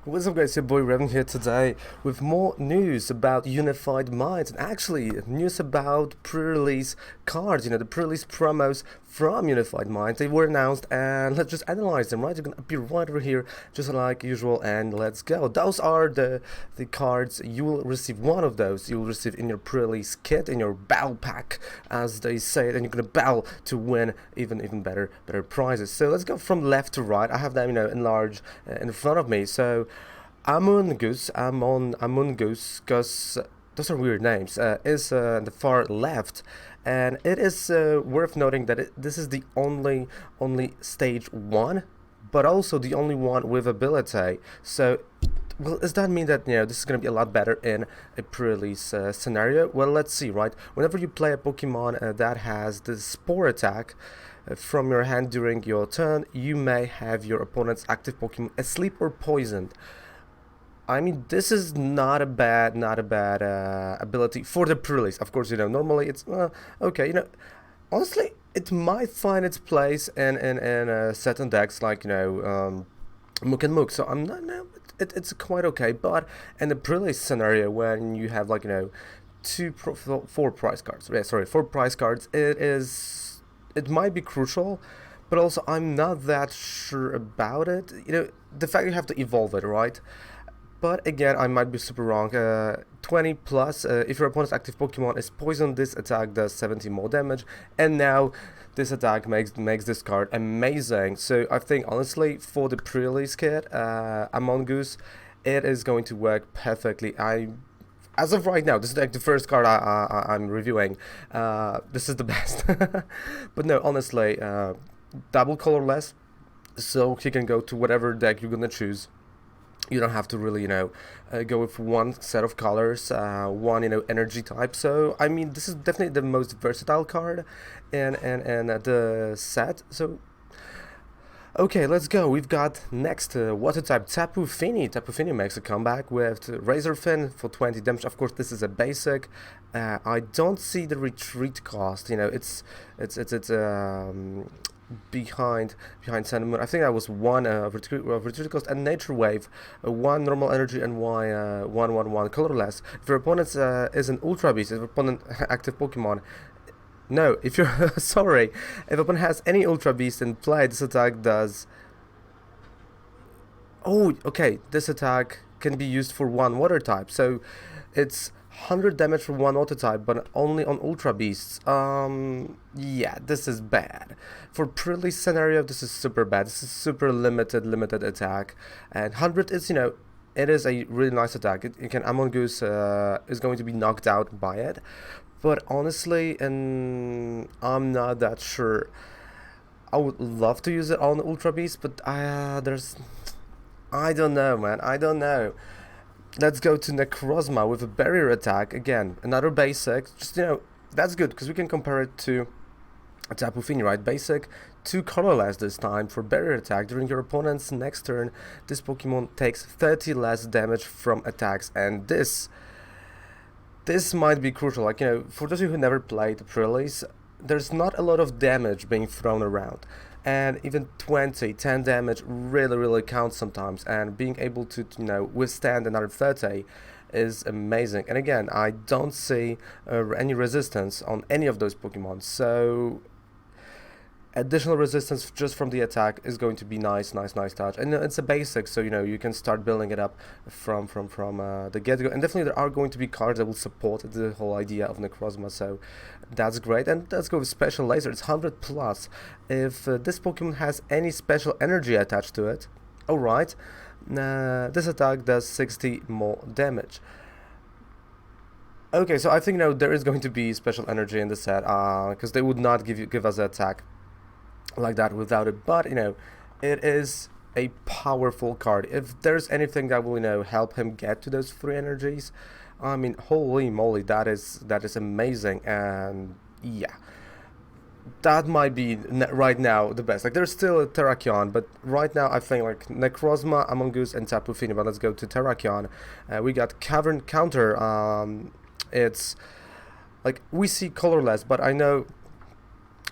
What's up guys, your boy Revan here today with more news about Unified Minds and actually news about pre-release cards, the pre-release promos from Unified Minds. They were announced and let's just analyze them, right? They're gonna be right over here just like usual and let's go. Those are the cards. You will receive one of those. You will receive in your pre-release kit, in your battle pack as they say it, and you're gonna battle to win even better prizes. So let's go from left to right. I have them enlarged in front of me. So Amon Goose, because those are weird names, is the far left, and it is worth noting that this is the only stage one, but also the only one with ability. So, well, does that mean that this is going to be a lot better in a pre-release scenario? Well, let's see, right? Whenever you play a Pokemon that has the Spore attack from your hand during your turn, you may have your opponent's active Pokemon asleep or poisoned. I mean, this is not a bad ability for the pre-release. Of course, normally it's okay. Honestly, it might find its place in certain decks like Mook and Mook. So I'm not no, it's quite okay. But in the pre-release scenario, when you have like four prize cards, yeah, sorry, four prize cards, it might be crucial. But also, I'm not that sure about it. The fact you have to evolve it, right? But again, I might be super wrong. 20 plus, if your opponent's active Pokemon is poisoned, this attack does 70 more damage. And now this attack makes this card amazing. So I think honestly, for the pre-release kit, Among Us, it is going to work perfectly. As of right now, this is like the first card I'm reviewing. This is the best. But no, honestly, double colorless, so he can go to whatever deck you're gonna choose. You don't have to really, go with one set of colors, one, energy type. So, I mean, this is definitely the most versatile card in the set. So, okay, let's go. We've got next water type Tapu Fini. Tapu Fini makes a comeback with Razor Fin for 20 damage. Of course, this is a basic. I don't see the retreat cost. It's behind Sentiment. I think that was one retreat cost and Nature Wave, one normal energy and one colorless. If your opponent is an Ultra Beast, if your opponent active Pokemon. No, if you're sorry, if opponent has any Ultra Beast in play, this attack does. Oh, okay. This attack can be used for one water type, so it's 100 damage for one water type, but only on Ultra Beasts. Yeah, this is bad. For pre-release scenario, this is super bad. This is super limited attack, and 100 is it is a really nice attack. It can Amon Goose is going to be knocked out by it, but honestly, and I'm not that sure. I would love to use it on Ultra Beast, but I don't know, man. I don't know. Let's go to Necrozma with a barrier attack. Again, another basic. Just, that's good because we can compare it to a Tapu Fini, right? Basic, two colorless this time for barrier attack. During your opponent's next turn, this Pokemon takes 30 less damage from attacks. And this might be crucial. Like, for those of you who never played the pre-release, there's not a lot of damage being thrown around. And even 10 damage really counts sometimes, and being able to withstand another 30 is amazing. And again, I don't see any resistance on any of those Pokemon, so additional resistance just from the attack is going to be nice touch. And it's a basic, so you can start building it up from the get-go. And definitely there are going to be cards that will support the whole idea of Necrozma, so that's great. And let's go with Special Laser. It's 100 plus. If this Pokemon has any special energy attached to it, alright, this attack does 60 more damage. Okay, so I think there is going to be special energy in the set, because they would not give us an attack like that without it. But it is a powerful card. If there's anything that will help him get to those three energies, I mean, holy moly, that is amazing. And yeah, that might be right now the best. Like, there's still a Terrakion, but right now I think like Necrozma, Among Us, and Tapu Fini. But let's go to Terrakion. We got Cavern Counter. It's like we see colorless, but I know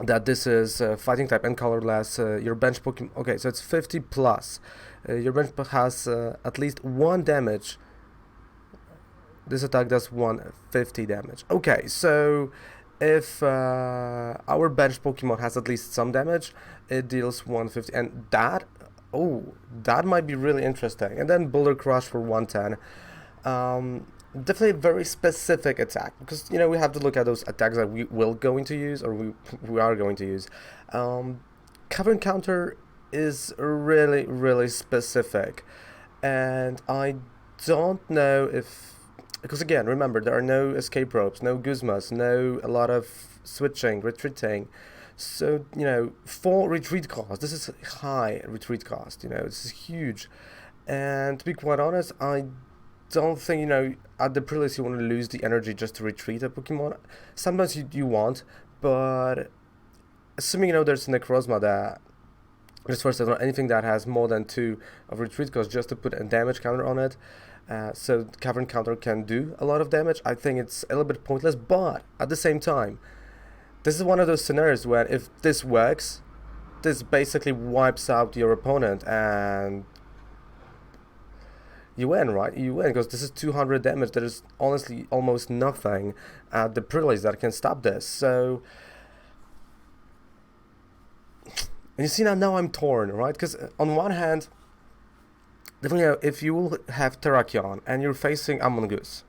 that this is fighting type and colorless. Your bench Pokemon. Okay, so it's 50 plus. Your bench has at least 1 damage. This attack does 150 damage. Okay, so if our bench Pokemon has at least some damage, it deals 150, and that, oh, that might be really interesting. And then Boulder Crush for 110. Definitely a very specific attack, because we have to look at those attacks that we will going to use, or we are going to use. Cover and counter is really specific, and I don't know if, because again, remember, there are no escape ropes, no Guzmas, no a lot of switching, retreating. So, for retreat cost, this is high retreat cost, this is huge. And to be quite honest, I don't think, at the pre-release you want to lose the energy just to retreat a Pokemon. Sometimes you want, but assuming, there's Necrozma that, just first of all, anything that has more than 2 of retreat cost just to put a damage counter on it, so cover and counter can do a lot of damage, I think it's a little bit pointless, but at the same time, this is one of those scenarios where if this works, this basically wipes out your opponent and you win, right? You win, because this is 200 damage. There is honestly almost nothing at the pre-release that can stop this. So, and you see now I'm torn, right? Because on one hand, definitely, if you will have Terrakion and you're facing Amogus,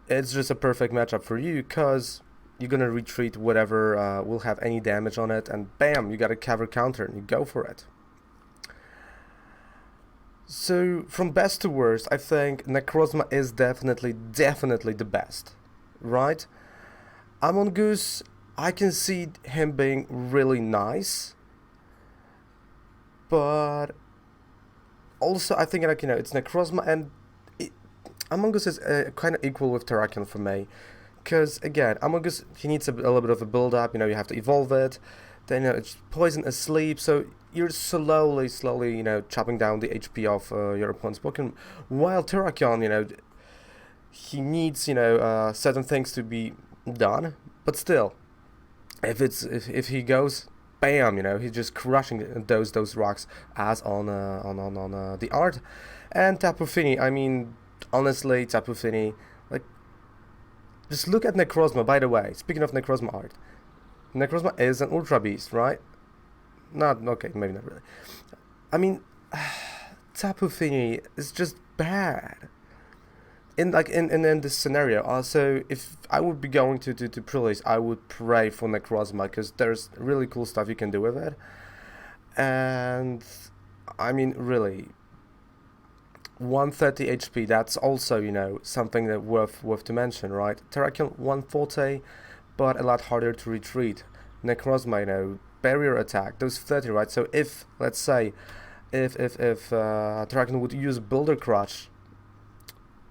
it's just a perfect matchup for you, because you're gonna retreat whatever will have any damage on it, and bam, you got a cover counter and you go for it. So from best to worst, I think Necrozma is definitely the best, right? Amogus, I can see him being really nice, but also I think, it's Necrozma, and Amogus is kind of equal with Terrakion for me, because again, Amogus, he needs a little bit of a build up. You have to evolve it, then it's poison asleep, so you're slowly, chopping down the HP of your opponent's Pokemon. While Terrakion, he needs, certain things to be done, but still, if he goes, bam, he's just crushing those rocks as on the art. And Tapu Fini, I mean, honestly, Tapu Fini, like, just look at Necrozma. By the way, speaking of Necrozma art, Necrozma is an Ultra Beast, right? Not okay, maybe not really. I mean, Tapu Fini is just bad. In this scenario, so if I would be going to pre-release, I would pray for Necrozma, because there's really cool stuff you can do with it. And I mean, really, 130 HP. That's also something that worth to mention, right? Terrakion 140, but a lot harder to retreat. Necrozma, barrier attack, those 30, right? So if, let's say, if Terrakion would use Boulder Crush,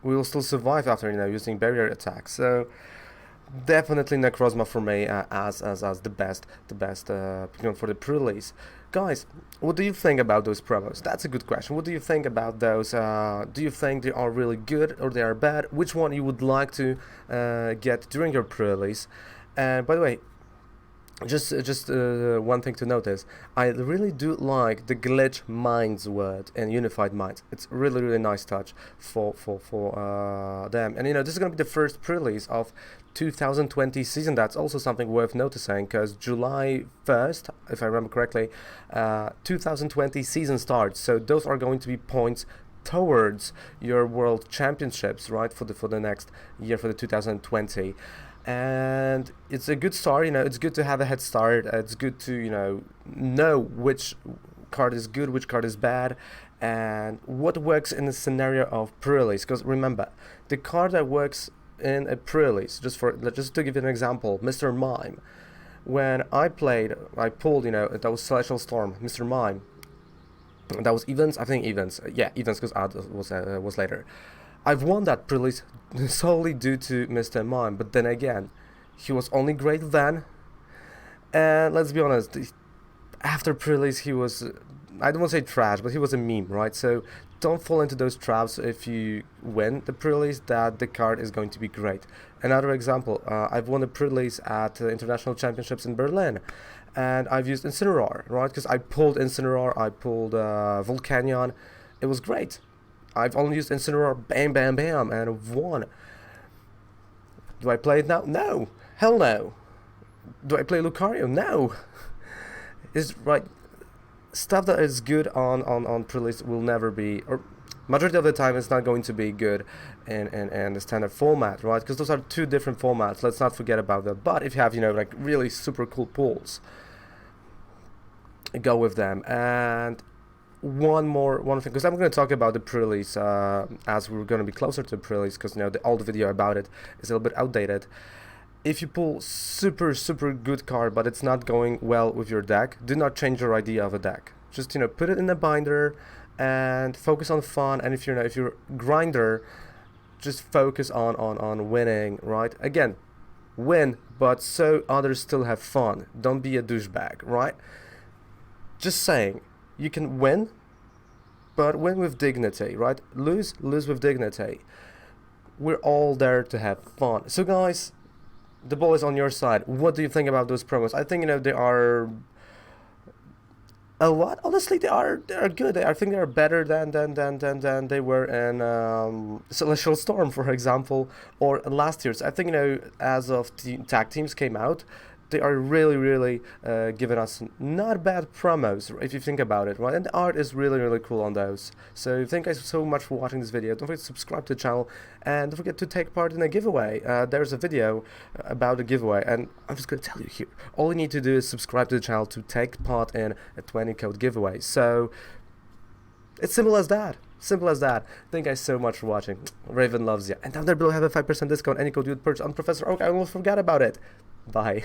we will still survive after using barrier attack. So definitely Necrozma for me as the best Pokemon for the pre-release. Guys, what do you think about those promos? That's a good question. What do you think about those? Do you think they are really good or they are bad? Which one you would like to get during your pre-release? And by the way, just one thing to notice, I really do like the glitch minds word in Unified Minds. It's really nice touch for them. And this is gonna be the first pre-release of 2020 season. That's also something worth noticing, because July 1st, if I remember correctly, 2020 season starts. So those are going to be points towards your world championships, right, for the next year, for the 2020. And it's a good start. It's good to have a head start. It's good to know which card is good, which card is bad, and what works in the scenario of pre-release. Because remember, the card that works in a pre-release, just to give you an example, Mr. Mime. When I pulled that was Celestial Storm, Mr. Mime. That was events, I think events. Yeah, events, because Ad was later. I've won that pre-release solely due to Mr. Mime, but then again, he was only great then, and let's be honest, after pre-release he was I don't want to say trash, but he was a meme, right? So don't fall into those traps. If you win the pre-release, that the card is going to be great. Another example, I've won a pre-release at international championships in Berlin, and I've used Incineroar, right? Because I pulled Incineroar, I pulled Volcanion. It was great. I've only used Incineroar, bam, bam, bam, and I've won. Do I play it now? No. Hell no. Do I play Lucario? No. It's right. Stuff that is good on pre-release will never be, or majority of the time it's not going to be good in the standard format, right? Because those are two different formats. Let's not forget about that. But if you have, like really super cool pulls, go with them. And one thing, because I'm going to talk about the pre-release as we're going to be closer to the pre-release, because the old video about it is a little bit outdated. If you pull super good card but it's not going well with your deck, do not change your idea of a deck. Just put it in a binder and focus on fun. And if you're a grinder, just focus on winning, right? Again, win, but so others still have fun. Don't be a douchebag, right? Just saying, you can win, but win with dignity, right? Lose with dignity. We're all there to have fun. So guys, the ball is on your side. What do you think about those promos? I think they are a lot. Honestly, they are good. I think they are better than they were in Celestial Storm, for example, or last year's. I think as of tag teams came out, they are really giving us not bad promos if you think about it, right? And the art is really cool on those. So thank you guys so much for watching this video. Don't forget to subscribe to the channel, and don't forget to take part in a giveaway. There's a video about a giveaway, and I'm just going to tell you here, all you need to do is subscribe to the channel to take part in a 20 code giveaway. So it's simple as that. Simple as that. Thank you guys so much for watching. Raven loves you. And down there below, have a 5% discount. Any code you would purchase on Professor Oak. I almost forgot about it. Bye.